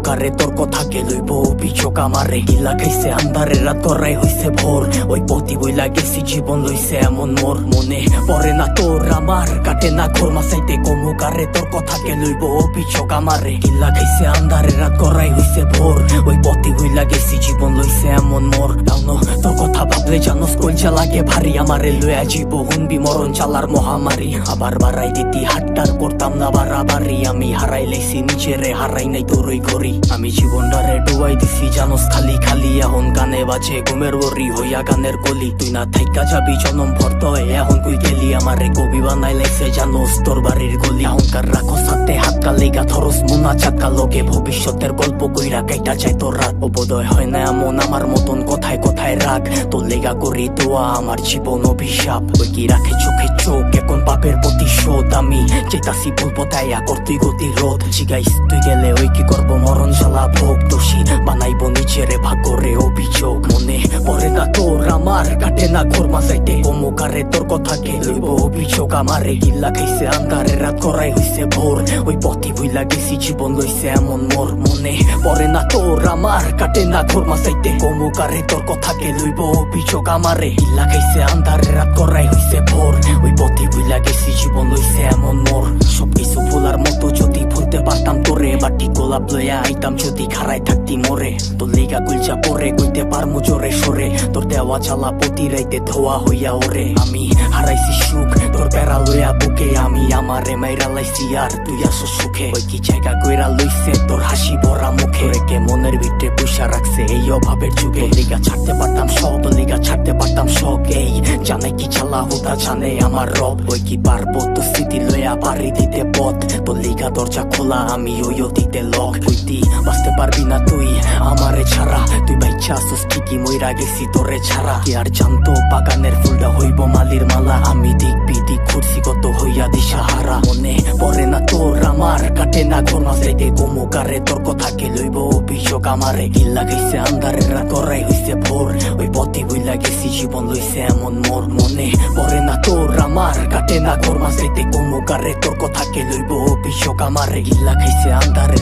কারে তোর কথাকে লইব অভিযোগ আমারে গিলা খাইছে আন্ধারে রাত করাই হইছে ভোর ওই পতি বইলা গেছি জীবন লইছে এমন মোর মনে পরে না তোর আমার কাটে না ঘোর মাসাইতে কমু কারে তোর কথাকে লইব অভিযোগ আমারে গিলা খাইছে আন্ধারে রাত করাই হইছে ভোর ওই পতি বইলা গেছি জীবন লইছে এমন মোর নাও তোর কথা ভাবলে জানোস কলজা লাগে ভারী আমারে লইয়া জীব হুনবি মরণ চালার মহামারী আবার বাড়াই দিতি হাট্টার করতাম না বাড়াবাড়ি আমি হারাই লাইছি নিজেরে হারাই নাই তোর ওই ঘড়ি আমি জীবনটারে ডুবাই দিছি জানোস খালি খালি এখন গানে বাজে ঘুমের ওরি হইয়া গানের কলি তুই না থাইকা যাবি জনম ভর্ত এখন কই গেলি আমারে কবি বানাই লাইছে জানোস তোর বাড়ির গলি অহংকার রাখো সাথে হাত কালিগা থরস মুনা চাকা লোকে ভবিষ্যতের গল্প কইরা কাইটা চাই তোর রাত বোধয় হয় না এমন আমার মতন কথায় কথায় রাগ তোর লেগা করি দোয়া আমার জীবন অভিশাপ ওই কি রাখে চোখে চোখ এখন পাপের প্রতিশোধ আমি চেতাসি বলবো তাই করতুই গতি রোধ জিগাইস তুই গেলে ওই কি করবো মরণ জ্বালা ভোগ দোষী বানাইবো নিজেরে ভাগরে অভিযোগ মনে পরে না তোর আমার কাটে না ঘোর মাসাইতে কমুকারে তোর কথাকে লইব অভিযোগ আমারে গিল্লা খাইছে আন্ধারে রাত করাই হইছে ভোর ওই পথি ভুইলা গেছি জীবন লইছে এমন মোর মনে পরে না তোর আমার কাটে না ঘোর মাসাইতে কমুকারে তোর কথাকে লইব অভিযোগ আমারে গিল্লা খাইছে আন্ধারে রাত করাই হইছে ভোর ওই পথি ভুইলা গেছি জীবন লইছে এমন মোর সবকিছু ভোলার মতো যদি ভুলতে পারতাম তোরে বাটি গোলাপ লইয়া আইতাম যদি খারাই থাকতি মোরে তোর লিগা গুলচা পরে কইতে পারমু জোরে সরে তোর দেওয়া জ্বালা প্রতি রাইতে ধোয়া হইয়া ওরে আমি হারাইছি সুখ তোর প্যারা লইয়া বুকে আমি আমারে মাইরা লাইছি আর তুই আসো সুখে ওই কি জায়গা কইরা লইছে তোর হাসি ভরা মুখে রেখে মনের ভিতরে পুষা রাখছে এই অভাবের যুগে লিগা ছাড়তে পারতাম সব লিগা ছাড়তে পারতাম শখ এই জানে কি চালা হুদা জানে আমার রব ওই কি পারবো তো স্মৃতি লইয়া পারি দিতে পথ তোর লিগা দরজা খোলা আমি ওই দিতে লক তুই বাঁচতে পারবি না তুই আমারে ছাড়া তুই বাইচ্ছা আসোস ঠিকই মইরা গেছি তোরে ছাড়া কি আর জানতো বাগানের ফুলটা হইব মালির মালা আমি দিক বিদিক ঘুরছি কত হইয়া দিশাহারা মনে পরে না তোর আমার কাটে না ঘোর মাসাইতে কমুকারে তোর কথাকে লইব অভিযোগ আমারে গিল্লা গেছে আন্ধারে রাত করাই হইছে ভোর ওই পথি বইলা গেছি জীবন লইছে এমন মোর মনে পরে না তোর আমার কাটে না ঘোর মাসাইতে কমুকারে তোর কথাকে লইব অভিযোগ আমারে গিল্লা খাইছে আন্ধারে